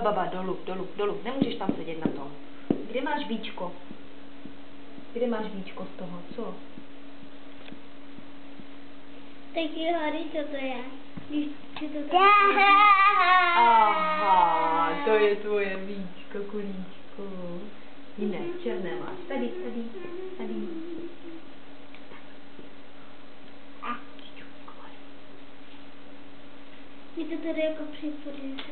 Baba, dolů, dolů, dolů. Nemůžeš tam sedět na tom. Kde máš víčko? Kde máš víčko z toho, co? Taky hory, co to je? Víš, co to je? Aha, to je tvoje víčko, kulíčko. Jiné, černé máš. Tady, tady, tady. Je to tady jako připojené.